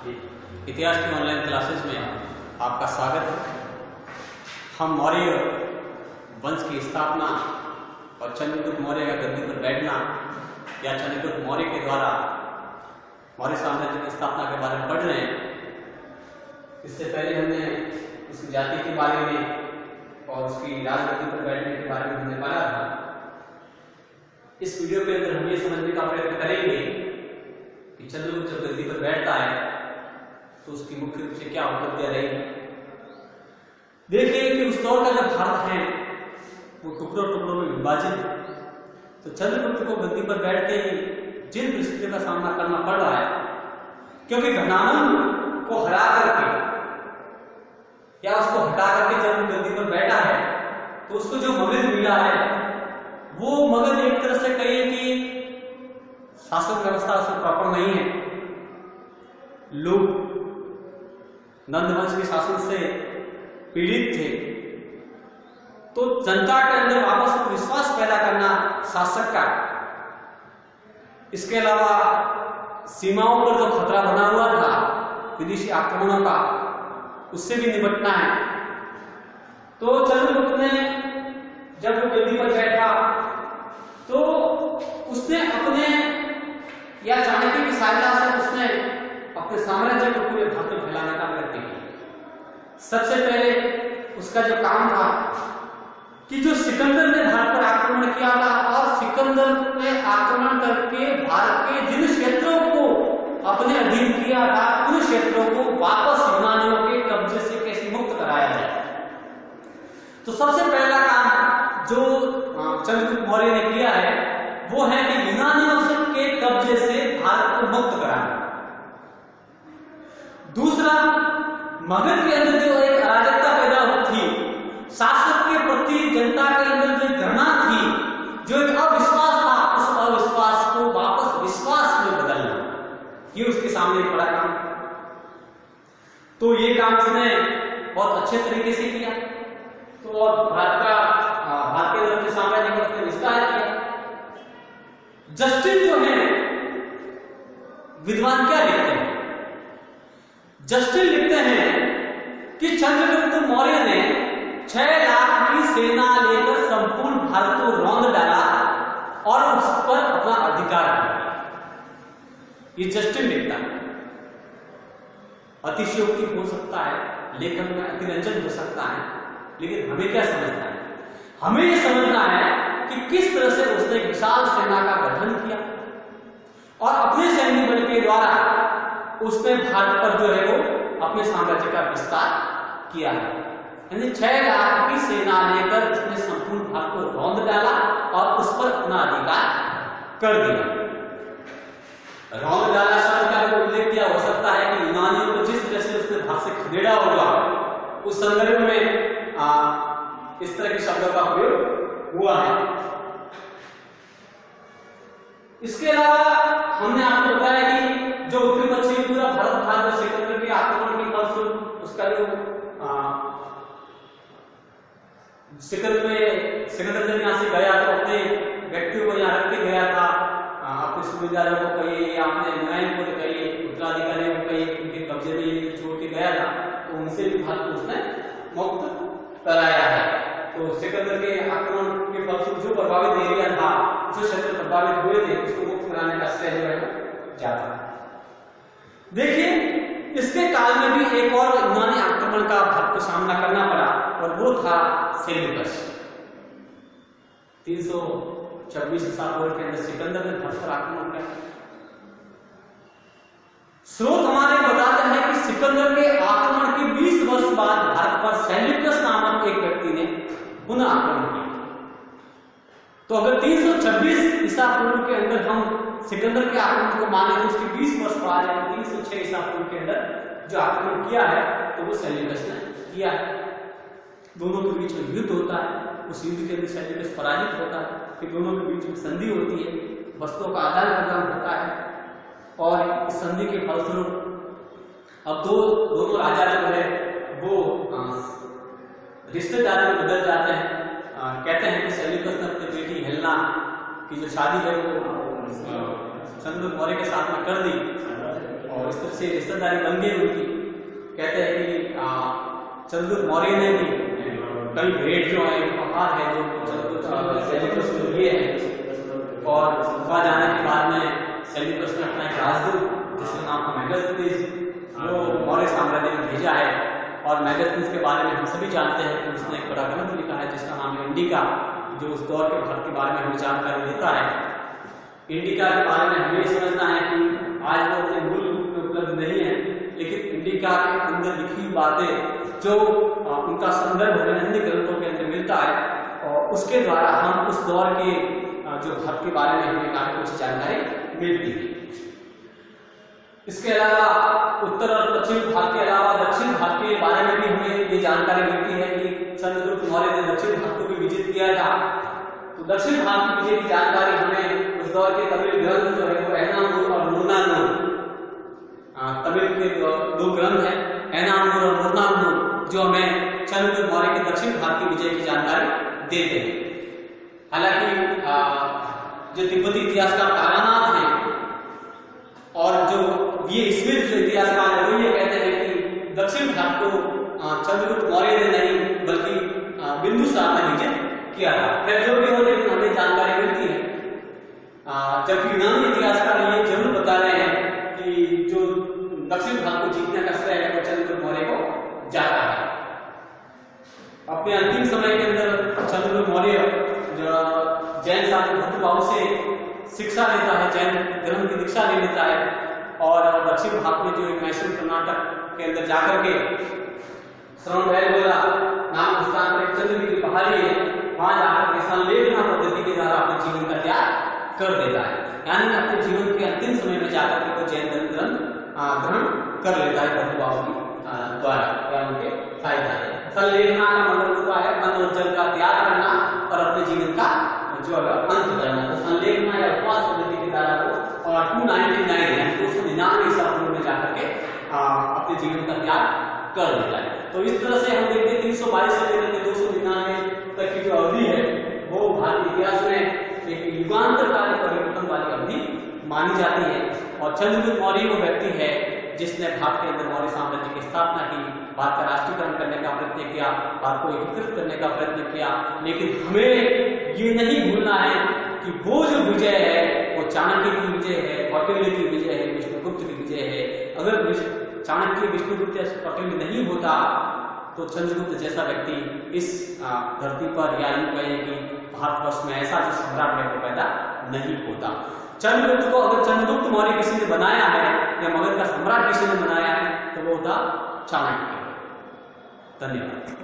इतिहास की online classes में आपका स्वागत है। हम मौर्य वंश की स्थापना और चंद्रगुप्त मौर्य का गद्दी पर बैठना या चंद्रगुप्त मौर्य के द्वारा मौर्य साम्राज्य की स्थापना के बारे में पढ़ रहे हैं। इससे पहले हमने उसकी जाति के बारे में और उसकी राजगद्दी पर बैठने के बारे में हमने पढ़ा था। इस वीडियो के अंदर हम ये समझने का प्रयत्न करेंगे कि चंद्रगुप्त जब गद्दी पर बैठता है तो उसकी मुख्य रूप से क्या उपलब्धियां रही। देखिए कि उस दौर का जो भारत है वो टुकड़ों टुकड़ों में विभाजित है। तो चंद्रगुप्त को गद्दी पर बैठते ही जिन परिस्थितियों का सामना करना पड़ रहा है, क्योंकि घनामन को हरा करके या उसको हटा करके जब गद्दी पर बैठा है तो उसको जो मगध मिला है वो मगध एक तरह से कहिए कि शासन व्यवस्था उसमें प्रॉपर नहीं है। लोग नंद वंश के शासन से पीड़ित थे, तो जनता के अंदर वापस विश्वास पैदा करना शासक का, इसके अलावा सीमाओं पर जो खतरा बना हुआ था विदेशी आक्रमणों का, उससे भी निपटना है। तो चंद्रगुप्त ने जब वो गद्दी पर बैठा तो उसने अपने या चाणक्य की सहायता से उसने अपने साम्राज्य को पूरे भारत में फैलाने का प्रयत्न किया। सबसे पहले उसका जो काम था कि जो सिकंदर ने भारत पर आक्रमण किया था और सिकंदर ने आक्रमण करके भारत के जिन क्षेत्रों को अपने अधीन किया था उन क्षेत्रों को वापस यूनानियों के कब्जे से कैसे मुक्त कराया जाए। तो सबसे पहला काम जो चंद्रगुप्त मौर्य ने किया है वो है कि यूनानियों के कब्जे से भारत को मुक्त कराना। दूसरा, मगध के अंदर जो एक अराजकता पैदा हुई थी, शासक के प्रति जनता के अंदर जो घृणा थी, जो एक अविश्वास था, उस अविश्वास को वापस विश्वास में बदलना, ये उसके सामने बड़ा काम। तो ये काम उसने बहुत अच्छे तरीके से किया। तो भारत के अंदर साम्राज्य का उसने विस्तार किया। जस्टिन जो है विद्वान क्या लिखते हैं? जस्टिन लिखते हैं कि चंद्रगुप्त मौर्य ने 6 लाख की सेना लेकर संपूर्ण भारत को रौंद डाला और उस पर अपना अधिकार किया। ये जस्टिन लिखता है। अतिशयोक्ति हो सकता है, लेखन में अतिरंजन हो सकता है, लेकिन हमें क्या समझना है? हमें यह समझना है कि किस तरह से उसने एक विशाल सेना का गठन किया और अपने सैन्य बल के द्वारा उसने भारत पर जो है वो अपने साम्राज्य का विस्तार किया है। यानी 6 लाख की सेना लेकर उसने संपूर्ण भारत को रौंद डाला और उस पर अपना अधिकार कर दिया। रौंद डाला शब्द का जो उल्लेख किया हो सकता है कि यूनानियों को जिस तरह से उसने भारत से खदेड़ा होगा, उस संदर्भ में इस तरह के शब्दों का उपयोग हुआ है। इसके अलावा हमने आपको बताया कि जो उत्तरी पश्चिमी पूरा भारत था, जो सिकंदर के आक्रमण के फलस्वरूप उसका जो सिकंदर जब यहाँ से गया तो अपने व्यक्तियों को यहाँ रख के गया था, अपने सूबेदारों को कहिए या अपने नुमाइंदों को कहिए, उत्तराधिकारियों को कहिए, उनके कब्जे में छोड़ के गया था, तो उनसे भी भारत को उसने मुक्त कराया है। तो सिकंदर के आक्रमण के फलस्वरूप जो प्रभावित एरिया था, जो क्षेत्र प्रभावित हुए थे, उसको मुक्त कराने का श्रेय जो है जाता है। देखिए, इसके काल में भी एक और यूनानी आक्रमण का भारत को सामना करना पड़ा और वो था सेल्यूकस। 326 ईसा पूर्व के अंदर सिकंदर ने भारत पर आक्रमण किया। स्रोत हमारे बताते हैं कि सिकंदर के आक्रमण के 20 वर्ष बाद भारत पर सेल्यूकस नामक एक व्यक्ति ने पुनः आक्रमण किया। तो अगर 326 ईसा पूर्व के अंदर हम सिकंदर के आक्रमण को माने तो उसके 20 वर्ष बाद 306 ईसा पूर्व के अंदर जो आक्रमण किया है तो वो सेल्यूकस ने किया है। दोनों के बीच में युद्ध होता है, उस युद्ध के अंदर सेल्यूकस पराजित होता है, फिर दोनों के बीच में संधि होती है, वस्तुओं का आदान प्रदान होता है और इस संधि के फलस्वरूप अब दोनों राजा जो है वो रिश्तेदारी में बदल जाते हैं। कहते हैं कि सेल्यूकस ने अपनी बेटी हेलेना की जो शादी है वो चंद्रगुप्त मौर्य के साथ में कर दी और इस तरह से रिश्तेदारी बन गई उनकी। कहते हैं कि चंद्रगुप्त मौर्य ने भी कई भेंट जो है उपहार है जो सेल्यूकस को दिए हैं और वहाँ जाने के बाद में सेल्यूकस ने अपना एक राजदूत जिसका नाम था मेगास्थनीज वो मौर्य साम्राज्य में भेजा है। और मेगास्थनीज के बारे में हम सभी जानते हैं कि उसने एक बड़ा ग्रंथ लिखा है जिसका नाम है इंडिका, जो उस दौर के भारत के बारे में हमें जानकारी देता है। इंडिका के बारे में हमें समझना है कि आज वो अपने मूल रूप में उपलब्ध नहीं है, लेकिन इंडिका के अंदर लिखी बातें जो उनका संदर्भ अन्य ग्रंथों के अंदर मिलता है और उसके द्वारा हम उस दौर के जो भारत के बारे में हमें काफी कुछ जानकारी मिलती है। इसके अलावा उत्तर और दक्षिण भारत के अलावा दक्षिण भारत के बारे में भी हमें ये जानकारी मिलती है कि चंद्रगुप्त मौर्य ने दक्षिण भारत को भी विजित किया था। तो दक्षिण भारत की विजय की जानकारी हमें उस दौर के तमिल ग्रंथ जो है वो एनामूर और मुर्नानूर, तमिल के दो ग्रंथ हैं एनामूर और मुर्नानूर, जो हमें चंद्रगुप्त मौर्य के दक्षिण भारत की विजय की जानकारी देते हैं। हालांकि जो तिब्बती इतिहासकार तारानाथ हैं और जो ये इसमें जो इतिहासकार है वो ये कहते हैं कि दक्षिण भारत को चंद्रगुप्त मौर्य ने नहीं बल्कि बिंदुसार ने विजय किया था। फिर जो भी हो लेकिन हमें जानकारी मिलती है, जबकि यूनानी इतिहासकार ये जरूर बता रहे हैं कि जो दक्षिण भारत को जीतने का श्रेय है वो चंद्रगुप्त मौर्य को जाता है। अपने अंतिम समय के अंदर चंद्रगुप्त मौर्य जैन शासक भट्टबाहु से शिक्षा लेता है, जैन धर्म की दीक्षा ले लेता है और दक्षिण भारत में जो एक मैसूर कर्नाटक के अंदर जाकर के श्रवणबेलगोला नाम स्थान पर चंद्रगिरी पहाड़ी है, वहां जाकर के संलेखना पद्धति के द्वारा अपने जीवन का त्याग कर देता है। यानी अपने जीवन के अंतिम समय में जाकर के वो जैन धर्म ग्रहण कर लेता है भट्टबाहु की द्वारा या उनके फायदा है। संलेखना का मतलब होता है अन्न और जल का त्याग करना और अपने जीवन का जो अंत करना। तो संलेखना या उपवास पद्धति के द्वारा वो 299 यानी 299 ईसा पूर्व में जाकर के अपने जीवन का त्याग कर देता है। तो इस तरह से हम देखते हैं 322 से लेकर 299 तक की जो अवधि है वो भारतीय इतिहास में एक युगांतरकालीन परिवर्तन वाली अवधि मानी जाती है। और चंद्रगुप्त मौर्य वो व्यक्ति है जिसने भारत के अंदर मौर्य साम्राज्य की स्थापना की, भारत का राष्ट्रीयकरण करने का प्रयत्न किया, भारत को एकीकृत करने का प्रयत्न किया। लेकिन हमें ये नहीं भूलना है कि वो जो विजय है वो चाणक्य की विजय है, कौटिल्य की विजय है, विष्णुगुप्त की विजय है। अगर चाणक्य विष्णुगुप्त कौटिल्य नहीं होता तो चंद्रगुप्त जैसा व्यक्ति इस धरती पर या यूं कहें कि भारतवर्ष में ऐसा जो सम्राट है वो पैदा नहीं होता। चंद्रगुप्त को अगर चंद्रगुप्त मौर्य किसी ने बनाया है या मगध का सम्राट किसी ने बनाया है तो वो होता चाणक्य। धन्यवाद।